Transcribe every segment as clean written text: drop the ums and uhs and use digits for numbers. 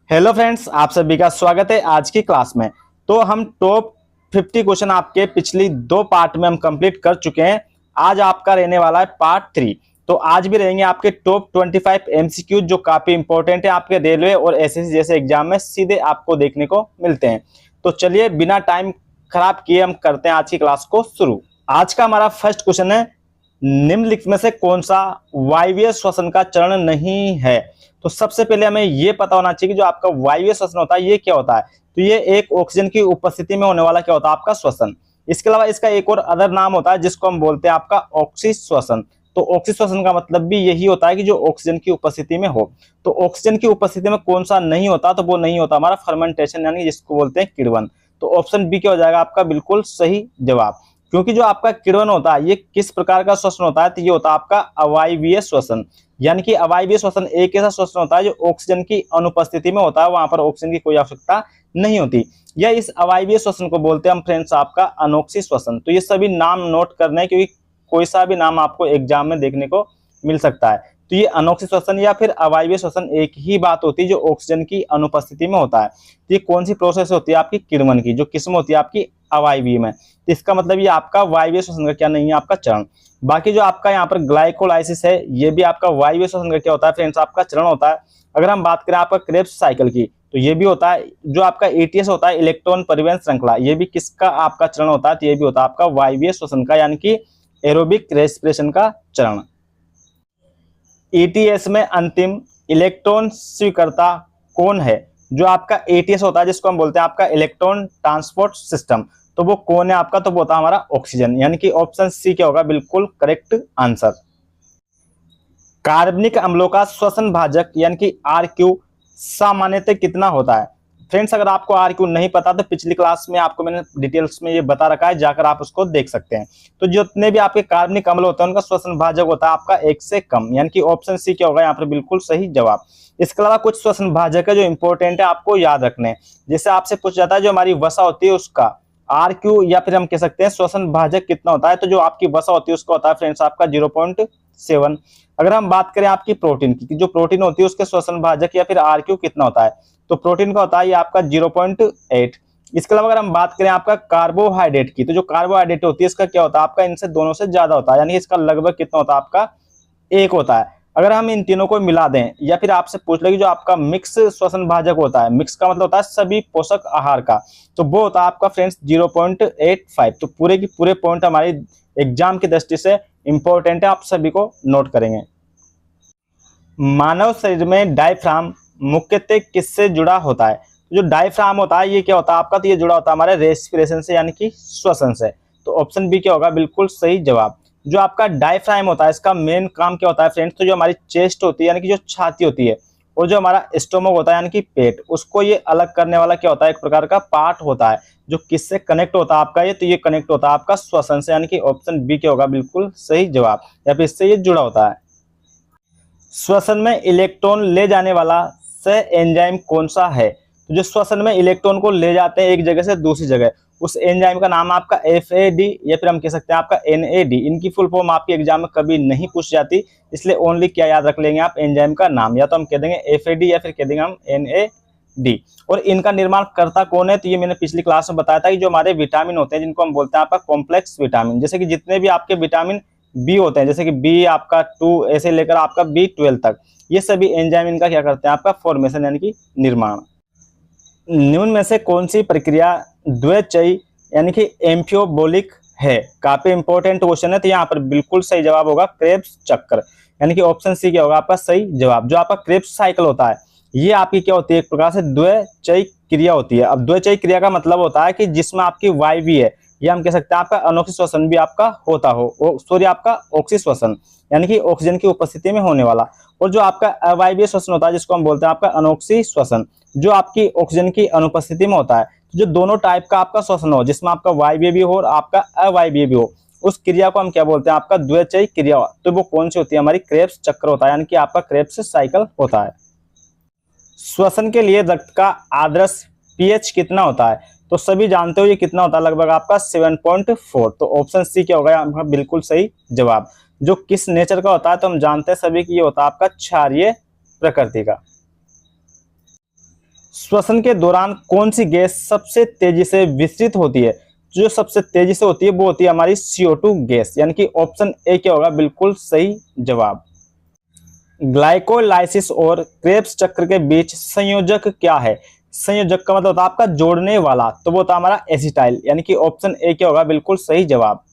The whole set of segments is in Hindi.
हेलो फ्रेंड्स, आप सभी का स्वागत है आज की क्लास में। तो हम टॉप 50 क्वेश्चन आपके पिछली दो पार्ट में हम कंप्लीट कर चुके हैं। आज आपका रहने वाला है पार्ट 3। तो आज भी रहेंगे आपके टॉप 25 एमसीक्यू जो काफी इंपॉर्टेंट है आपके रेलवे और एसएससी जैसे एग्जाम में सीधे आपको देखने को मिलते हैं। तो चलिए बिना टाइम खराब किए हम करते हैं आज की क्लास को शुरू। आज का हमारा फर्स्ट क्वेश्चन है, निम्नलिखित में से कौन सा वायवीय श्वसन का चरण नहीं है। तो सबसे पहले हमें यह पता होना चाहिए कि जो आपका वायवीय श्वसन होता है ये क्या होता है। तो ये एक ऑक्सीजन की उपस्थिति में होने वाला क्या होता है आपका श्वसन। इसके अलावा इसका एक और अदर नाम होता है जिसको हम बोलते हैं आपका ऑक्सी श्वसन। तो ऑक्सी श्वसन का मतलब भी यही होता है कि जो ऑक्सीजन की उपस्थिति में हो। तो ऑक्सीजन की उपस्थिति में कौन सा नहीं होता, तो वो नहीं होता हमारा फर्मेंटेशन, यानी जिसको बोलते हैं किण्वन। तो ऑप्शन बी क्या हो जाएगा आपका बिल्कुल सही जवाब। क्योंकि जो आपका किण्वन होता है ये किस प्रकार का श्वसन होता है, तो ये होता है आपका अवायवीय श्वसन। यानी कि अवायवीय श्वसन एक ऐसा श्वसन होता है जो ऑक्सीजन की अनुपस्थिति में होता है, वहां पर ऑक्सीजन की कोई आवश्यकता नहीं होती। या इस अवायवीय श्वसन को बोलते हैं हम फ्रेंड्स आपका अनोक्सी श्वसन। तो ये सभी नाम नोट करने, क्योंकि कोई सा भी नाम आपको एग्जाम में देखने को मिल सकता है। तो ये अनोक्सी श्वसन या फिर अवायवीय श्वसन एक ही बात होती है जो ऑक्सीजन की अनुपस्थिति में होता है। तो ये कौन सी प्रोसेस होती है आपकी किण्वन की, जो किस्म होती है आपकी अवायवीय में। तो इसका मतलब ये आपका वायवीय श्वसन का क्या नहीं है आपका चरण। बाकी जो आपका यहाँ पर ग्लाइकोलाइसिस है ये भी आपका वायवीय श्वसन का क्या होता है फ्रेंड्स आपका चरण होता है। अगर हम बात करें आपका क्रेब्स साइकिल की तो ये भी होता है। जो आपका एटीएस होता है इलेक्ट्रॉन परिवहन श्रृंखला, ये भी किसका आपका चरण होता है, तो ये भी होता है आपका वायवीय श्वसन का, यानी कि एरोबिक रेस्पिरेशन का चरण। एटीएस में अंतिम इलेक्ट्रॉन स्वीकर्ता कौन है। जो आपका एटीएस होता है जिसको हम बोलते हैं आपका इलेक्ट्रॉन ट्रांसपोर्ट सिस्टम, तो वो कौन है आपका, तो वो होता है हमारा ऑक्सीजन। यानी कि ऑप्शन सी क्या होगा बिल्कुल करेक्ट आंसर। कार्बनिक अम्लों का श्वसन भाजक यानी कि आरक्यू सामान्यतः कितना होता है। फ्रेंड्स अगर आपको आरक्यू नहीं पता तो पिछली क्लास में आपको मैंने डिटेल्स में ये बता रखा है, जाकर आप उसको देख सकते हैं। तो जितने भी आपके कार्बनिक अम्ल होते हैं उनका श्वसन भाजक होता है आपका 1 से कम, यानी कि ऑप्शन सी क्या होगा यहाँ पर बिल्कुल सही जवाब। इसके अलावा कुछ श्वसन भाजक है जो इंपॉर्टेंट है आपको याद रखने। जैसे आपसे पूछा जाता है जो हमारी वसा होती है उसका आरक्यू या फिर हम कह सकते हैं श्वसन भाजक कितना होता है, तो जो आपकी वसा होती है उसका होता है फ्रेंड्स आपका 0.7। अगर हम बात करें आपकी प्रोटीन की, जो प्रोटीन होती है उसके श्वसन भाजक या फिर आरक्यू कितना होता है, तो प्रोटीन का होता है ये आपका 0.8। इसके अलावा अगर हम बात करें आपका कार्बोहाइड्रेट की, तो जो कार्बोहाइड्रेट होती है इसका क्या होता है आपका इनसे दोनों से ज्यादा होता है, यानी इसका लगभग कितना होता है आपका 1 होता है। अगर हम इन तीनों को मिला दें या फिर आपसे पूछ ले जो आपका मिक्स श्वसन भाजक होता है, मिक्स का मतलब होता है सभी पोषक आहार का, तो वो होता है आपका फ्रेंड्स 0.85। तो पूरे की पूरे पॉइंट हमारी एग्जाम की दृष्टि से इंपॉर्टेंट है, आप सभी को नोट करेंगे। मानव शरीर में डायफ्राम मुख्यतः किससे जुड़ा होता है। जो डायफ्राम होता है ये क्या होता है आपका, तो ये जुड़ा होता है हमारे रेस्पिरेशन से, यानी कि श्वसन से। तो ऑप्शन बी क्या होगा बिल्कुल सही जवाब। जो आपका डायफ्राम होता है इसका मेन काम क्या होता है फ्रेंड्स, तो जो हमारी चेस्ट होती है यानी कि जो छाती होती है, और जो हमारा स्टोमक होता है यानी कि पेट, उसको ये अलग करने वाला क्या होता है एक प्रकार का पार्ट होता है जो किससे कनेक्ट होता है आपका ये, तो ये कनेक्ट होता है आपका श्वसन से, यानी कि ऑप्शन बी क्या होगा बिल्कुल सही जवाब, या फिर इससे ये जुड़ा होता है। श्वसन में इलेक्ट्रॉन ले जाने वाला सह एंजाइम कौन सा है। तो जो श्वसन में इलेक्ट्रॉन को ले जाते हैं एक जगह से दूसरी जगह, उस एंजाइम का नाम आपका FAD या फिर हम कह सकते हैं आपका NAD। इनकी फुल फॉर्म आपके एग्जाम में कभी नहीं पूछ जाती, इसलिए ओनली क्या याद रख लेंगे आप एंजाइम का नाम, या तो हम कह देंगे FAD या फिर कह देंगे हम NAD। और इनका निर्माण करता कौन है, तो ये मैंने पिछली क्लास में बताया था कि जो हमारे विटामिन होते हैं जिनको हम बोलते हैं आपका कॉम्प्लेक्स विटामिन, जैसे कि जितने भी आपके विटामिन बी होते हैं, जैसे कि बी आपका 2 ऐसे लेकर आपका B12 तक, ये सभी एंजाइम इनका क्या करते हैं आपका फॉर्मेशन यानी कि निर्माण। निम्न में से कौन सी प्रक्रिया द्विचयी यानी कि एम्फियोबोलिक है। काफी इंपॉर्टेंट क्वेश्चन है, तो यहाँ पर बिल्कुल सही जवाब होगा क्रेब्स चक्र, यानी कि ऑप्शन सी क्या होगा आपका सही जवाब। जो आपका क्रेब्स साइकिल होता है ये आपकी क्या होती है एक प्रकार से द्विचयी क्रिया होती है। अब द्विचयी क्रिया का मतलब होता है कि जिसमें आपकी वायवीय है या हम कह सकते हैं आपका अनोक्सी श्वसन भी आपका होता हो, सॉरी आपका ऑक्सी श्वसन यानी कि ऑक्सीजन की उपस्थिति में होने वाला, और जो आपका अवायवीय श्वसन होता है जिसको हम बोलते हैं आपका अनोक्सी श्वसन, जो आपकी ऑक्सीजन की अनुपस्थिति में होता है। तो जो दोनों टाइप का आपका श्वसन हो जिसमें आपका वायवीय भी हो और आपका अवायवीय भी हो, उस क्रिया को हम क्या बोलते हैं आपका द्विचयी क्रिया। तो वो कौन सी होती है हमारी क्रेब्स चक्र होता है, यानी कि आपका क्रेब्स साइकिल होता है। श्वसन के लिए रक्त का आदर्श पीएच कितना होता है, तो सभी जानते हो ये कितना होता है लगभग आपका 7.4। तो ऑप्शन सी क्या होगा आपका बिल्कुल सही जवाब। जो किस नेचर का होता है तो हम जानते हैं सभी कि ये होता है आपका क्षारीय प्रकृति का। श्वसन के दौरान कौन सी गैस सबसे तेजी से विसरित होती है? जो सबसे तेजी से होती है वो होती है हमारी CO2 गैस, यानी कि ऑप्शन ए क्या होगा बिल्कुल सही जवाब। ग्लाइकोलाइसिस और क्रेब्स चक्र के बीच संयोजक क्या है? संयोजक का मतलब होता है आपका जोड़ने वाला, तो वो होता है हमारा एसिटाइल, यानी कि ऑप्शन ए क्या होगा बिल्कुल सही जवाब।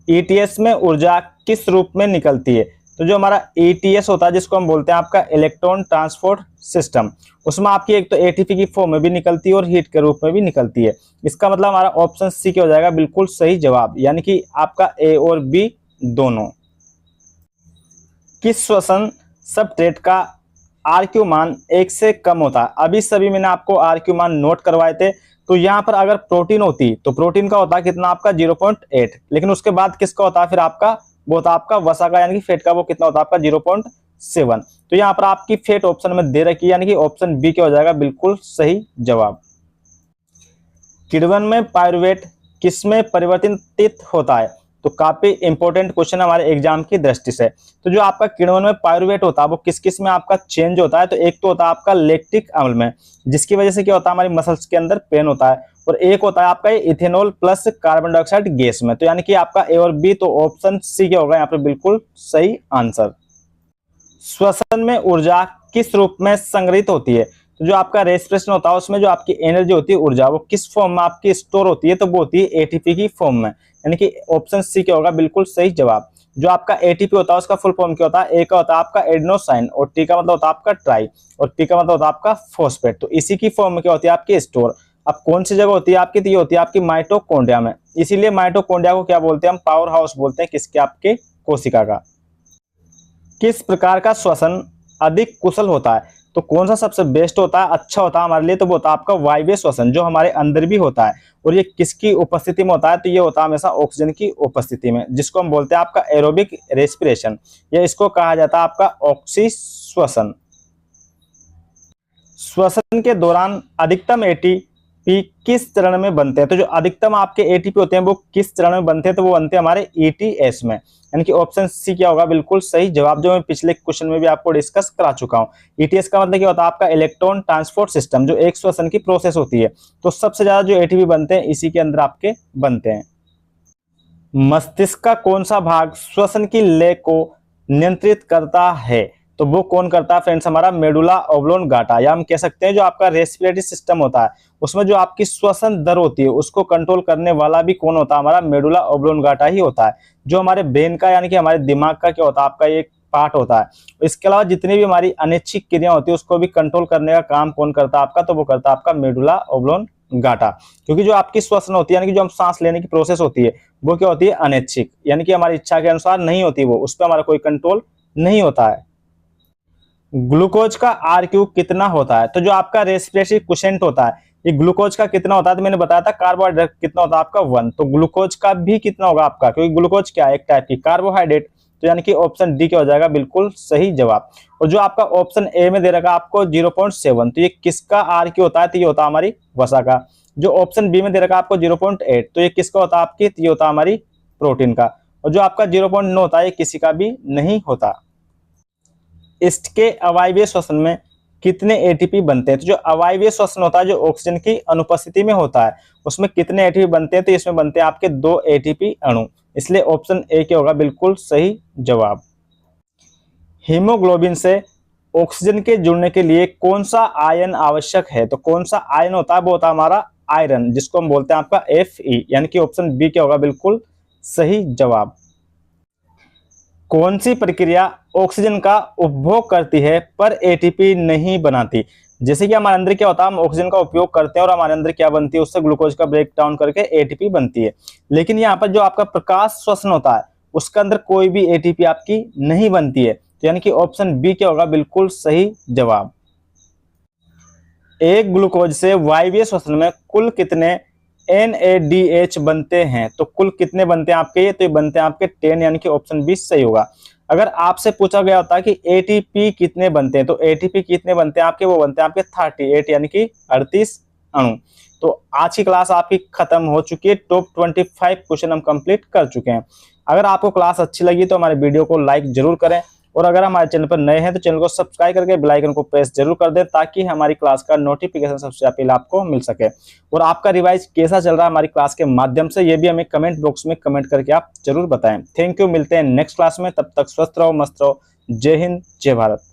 ETS में ऊर्जा किस रूप में निकलती है? तो जो हमारा ETS होता है जिसको हम बोलते हैं आपका इलेक्ट्रॉन ट्रांसपोर्ट सिस्टम, उसमें आपकी एक तो ATP की फॉर्म में भी निकलती है और हीट के रूप में भी निकलती है। इसका मतलब हमारा ऑप्शन सी क्या हो जाएगा बिल्कुल सही जवाब, यानी कि आपका ए और बी दोनों। किस श्वसन सबस्ट्रेट का RQ मान 1 से कम होता है? अभी सभी मैंने आपको RQ मान नोट करवाए थे। तो यहाँ पर अगर प्रोटीन होती तो प्रोटीन का होता कितना आपका 0.8, लेकिन उसके बाद किसका होता है फिर आपका, वो होता आपका वसा का, यानी कि फेट का, वो कितना होता है आपका 0.7। तो यहाँ पर आपकी फेट ऑप्शन में दे रखी है, यानी कि ऑप्शन बी क्या हो जाएगा बिल्कुल सही जवाब। किण्वन में पायरुवेट किसमें परिवर्तित होता है? तो काफी इंपॉर्टेंट क्वेश्चन हमारे एग्जाम की दृष्टि से। तो जो आपका किण्वन में पायरुवेट होता है वो किस किस में आपका चेंज होता है? तो एक तो होता है आपका लैक्टिक अम्ल में, जिसकी वजह से क्या होता है हमारी मसल्स के अंदर पेन होता है, और एक होता है आपका ethanol plus carbon dioxide gas में। तो यानी कि आपका ए और बी, तो ऑप्शन सी क्या होगा यहाँ पर बिल्कुल सही आंसर। श्वसन में ऊर्जा किस रूप में संग्रहित होती है? तो जो आपका रेस्पिरेशन होता है उसमें जो आपकी एनर्जी होती है, ऊर्जा, वो किस फॉर्म में आपकी स्टोर होती है? तो वो होती है ATP की फॉर्म में, यानी कि ऑप्शन सी क्या होगा बिल्कुल सही जवाब। जो आपका ATP होता है उसका फुल फॉर्म क्या होता है? ए का होता है आपका एडेनोसाइन, और टी का मतलब होता है आपका ट्राई, और पी का मतलब होता है आपका फॉस्फेट। तो इसी की फॉर्म में क्या होती है आपकी स्टोर। अब कौन सी जगह होती है आपकी? तो ये होती है आपकी माइटोकॉन्ड्रिया में। इसीलिए माइटोकॉन्ड्रिया को क्या बोलते हैं हम? पावर हाउस बोलते हैं किसके? आपके कोशिका का। किस प्रकार का श्वसन अधिक कुशल होता है? तो कौन सा सबसे बेस्ट होता है, अच्छा होता है हमारे लिए? तो वो होता है आपका वायवीय श्वसन, जो हमारे अंदर भी होता है। और ये किसकी उपस्थिति में होता है? तो ये होता है हमेशा ऑक्सीजन की उपस्थिति में, जिसको हम बोलते हैं आपका एरोबिक रेस्पिरेशन, या इसको कहा जाता है आपका ऑक्सी श्वसन। श्वसन के दौरान अधिकतम ATP किस चरण में बनते हैं? तो जो अधिकतम आपके ATP होते हैं वो किस चरण में बनते हैं? तो वो बनते हैं हमारे ETS में, यानी कि ऑप्शन सी क्या होगा बिल्कुल सही जवाब, जो मैं पिछले क्वेश्चन में भी आपको डिस्कस करा चुका हूं। ETS का मतलब क्या होता है आपका इलेक्ट्रॉन ट्रांसपोर्ट सिस्टम, जो एक श्वसन की प्रोसेस होती है। तो सबसे ज्यादा जो ATP बनते हैं इसी के अंदर आपके बनते हैं। मस्तिष्क का कौन सा भाग श्वसन की लय को नियंत्रित करता है? तो वो कौन करता है फ्रेंड्स? हमारा मेडुला ओब्लोंगाटा, या हम कह सकते हैं जो आपका रेस्पिरेटरी सिस्टम होता है उसमें जो आपकी श्वसन दर होती है उसको कंट्रोल करने वाला भी कौन होता है? हमारा मेडुला ओब्लोंगाटा ही होता है, जो हमारे ब्रेन का, यानी कि हमारे दिमाग का क्या होता है आपका एक पार्ट होता है। इसके अलावा जितनी भी हमारी अनैच्छिक क्रिया होती है उसको भी कंट्रोल करने का काम कौन करता है आपका? तो वो करता है आपका मेडुला ओब्लोंगाटा। क्योंकि जो आपकी श्वसन होती है, यानी कि जो हम सांस लेने की प्रोसेस होती है, वो क्या होती है? अनैच्छिक, यानी कि हमारी इच्छा के अनुसार नहीं होती, वो उस पर हमारा कोई कंट्रोल नहीं होता है। ग्लूकोज का RQ कितना होता है? तो जो आपका रेस्पिरेटरी क्वोशिएंट होता है, ये ग्लूकोज का कितना होता है? तो मैंने बताया था कार्बोहाइड्रेट कितना होता है आपका 1, तो ग्लूकोज का भी कितना होगा आपका? क्योंकि ग्लूकोज क्या है? एक टाइप की कार्बोहाइड्रेट, तो यानी कि ऑप्शन डी क्या हो जाएगा बिल्कुल सही जवाब। और जो आपका ऑप्शन ए में दे रखा आपको 0.7, तो ये किसका RQ होता है? तो ये होता है हमारी वसा का। जो ऑप्शन बी में दे रखा आपको 0.8, तो ये किसका होता है आपकी? तो ये होता है हमारी प्रोटीन का। और जो आपका 0.9 होता है ये किसी का भी नहीं होता। इष्ट के अवायवीय श्वसन में कितने ATP बनते हैं? तो जो अवायवीय श्वसन होता है जो ऑक्सीजन की अनुपस्थिति में होता है उसमें कितने ATP बनते हैं? तो इसमें बनते हैं आपके 2 ATP अणु, इसलिए ऑप्शन ए क्या होगा बिल्कुल सही जवाब। हीमोग्लोबिन से ऑक्सीजन के जुड़ने के लिए कौन सा आयन आवश्यक है? तो कौन सा आयन होता है? वो होता है हमारा आयरन, जिसको हम बोलते हैं आपका Fe, यानी कि ऑप्शन बी क्या होगा बिल्कुल सही जवाब। कौन सी प्रक्रिया ऑक्सीजन का उपभोग करती है पर ATP नहीं बनाती? जैसे कि हमारे अंदर क्या होता है, हम ऑक्सीजन का उपयोग करते हैं और हमारे अंदर क्या बनती है? उससे ग्लूकोज का ब्रेक डाउन करके ATP बनती है। लेकिन यहाँ पर जो आपका प्रकाश श्वसन होता है उसके अंदर कोई भी ATP आपकी नहीं बनती है, तो यानी कि ऑप्शन बी क्या होगा बिल्कुल सही जवाब। एक ग्लूकोज से वायवीय श्वसन में कुल कितने NADH बनते हैं? तो कुल कितने बनते हैं आपके? ये तो ये बनते हैं आपके 10, यानी कि ऑप्शन बी सही होगा। अगर आपसे पूछा गया होता कि ATP कितने बनते हैं, तो ATP कितने बनते हैं आपके? वो बनते हैं आपके 38, यानी कि 38 अणु। तो आज की क्लास आपकी खत्म हो चुकी है। टॉप 25 क्वेश्चन हम कंप्लीट कर चुके हैं। अगर आपको क्लास अच्छी लगी तो हमारे वीडियो को लाइक जरूर करें और अगर हमारे चैनल पर नए हैं तो चैनल को सब्सक्राइब करके बेल आइकन को प्रेस जरूर कर दें, ताकि हमारी क्लास का नोटिफिकेशन सबसे पहले आपको मिल सके। और आपका रिवाइज कैसा चल रहा है हमारी क्लास के माध्यम से, ये भी हमें कमेंट बॉक्स में कमेंट करके आप जरूर बताएं। थैंक यू, मिलते हैं नेक्स्ट क्लास में, तब तक स्वस्थ रहो, मस्त रहो। जय हिंद, जय भारत।